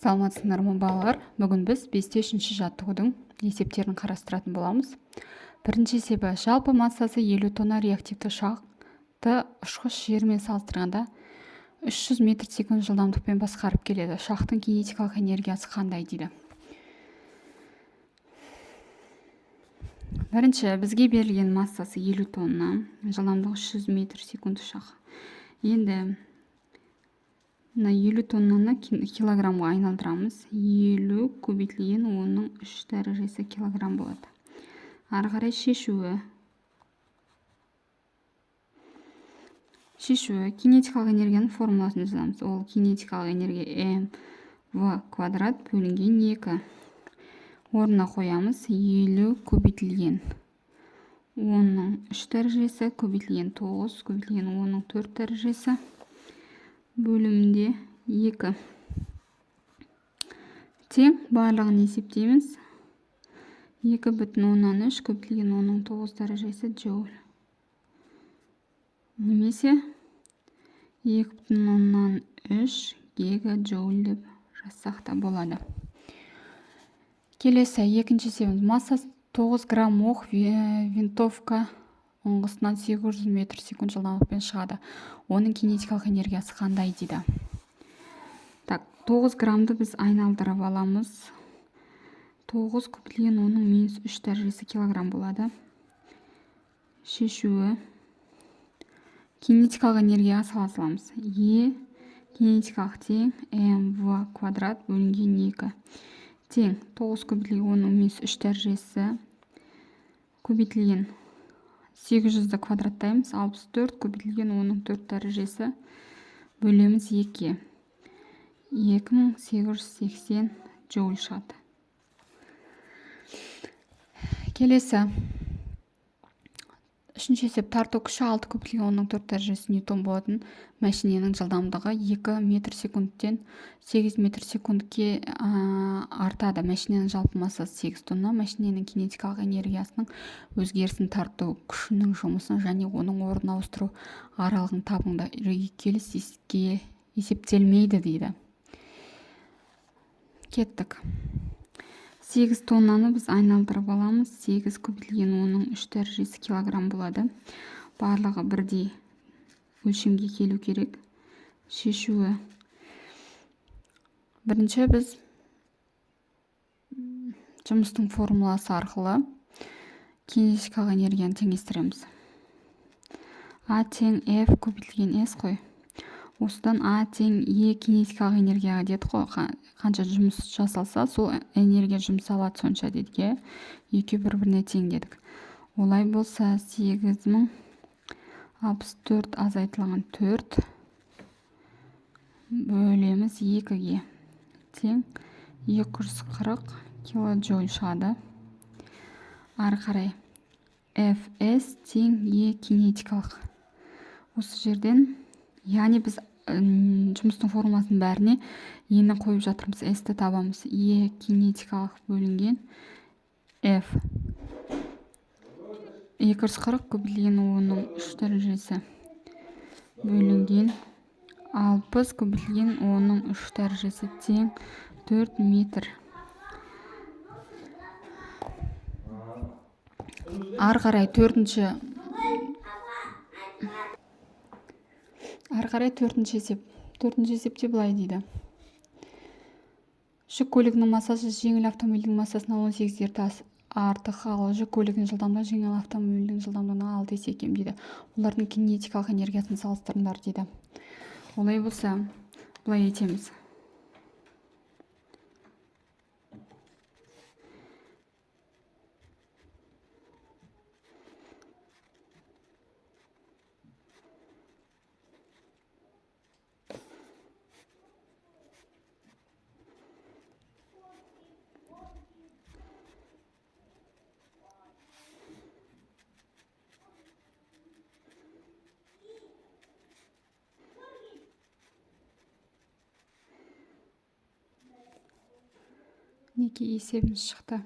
Саламатсыздар ма балалар? Бүгін біз 5-ші жаттығудың есептерін қарастыратын боламыз. Бірінші есебі, жалпы массасы 50 тонна реактивті ұшақты ұшқыш жермен салыстырғанда 300 метр секунд жылдамдықпен басқарып келеді. Ұшақтың кинетикалық энергиясы қандай дейді. Бірінші, бізге берілген массасы 50 тонна, жылдамдығы 300 метр секунд ұшақ. Енді 50 тоннаны килограммға айналдырамыз. 50 көбейтілген оның 3 дәрежесі килограмм болады. Ары қарай шешуі кинетикалық энергияның формуласын жазамыз. Ол кинетикалық энергия mv квадрат бөлінген 2. Орнына қоямыз. 50 көбейтілген оның 3 дәрежесі көбейтілген 9 көбейтілген оның 4 дәрежесі бөлімде 2. Тең барлығын есептейміз. 2,3 көбейтілген оның 9 дәрежесі джоуль. Немесе 2,3 гигаджоуль деп жазсақ та болады. Келесі екінші есебіміз. Массасы 9 грамм оқ винтовка ұңғысынан 800 метр секунд жылдамдықпен шығады. Оның кинетикалық энергиясы қандай дейді. 9 граммды біз айналдырып аламыз. 9 көбейтілген оның минус 3 дәрежесі килограмм болады. Шешуі кинетикалық энергияға саламыз. Кинетикалық тең mv квадрат бөлінген 2. Тең 9 көбейтілген оның минус 3 дәрежесі көбейтілген 800-ді квадраттаймыз. 64 көбейтілген оның 4 дәрежесі бөлеміз 2. 2880 джоуль шығады. Келесі үшінші есеп. Тарту күші 6 көбейтілген оның 4 дәрежесі ньютон болатын мәшиненің жылдамдығы 2 метр секундтен 8 метр секундке артады. Мәшиненің жалпы массасы 8 тонна. Мәшиненің кинетикалық энергиясының өзгерісін тарту күшінің жұмысын және оның орнын ауыстыру аралығын табыңдар. Келіс есептелмейді дейді. Кеттік. 8 тоннаны біз айналдырып аламыз. 8 көбейтілген оның 3 дәрежесі килограмм болады. Барлығы бірдей өлшемге келу керек. Шешуі. Бірінші біз жұмыстың формуласы арқылы кинетикалық энергияны теңестіреміз. А тең F көбейтілген S қой. Осыдан А тең E кинетикалық энергияға деді қой. Қанша жұмыс жасалса, сол энергия жұмсалады сонша дедік. Екі бір-біріне тең дедік. Олай болса 8064 азайтылған 4 бөлеміз 2-ге тең 240 килоджоуль шығады. Ары қарай Fs тең E кинетикалық. Осы жерден, яғни біз жұмыстың формуласының бәріне ені қойып жатырмыз. S-ті табамыз. E кинетикалық бөлінген F 240 көбейтілген оның 3 дәрежесі бөлінген 60 көбейтілген оның 3 дәрежесі тең 4 метр. Ары қарай төртінші есеп. Төртінші есепте былай дейді. Жүк көлігінің массасы жеңіл автомобильдің массасынан 18 есе артық, ал жүк көлігінің жылдамдығы жеңіл автомобильдің жылдамдығынан 6 есе кем дейді. Олардың кинетикалық энергиясын салыстырыңдар дейді. Олай болса, былай етеміз. Неке есебіміз шықты.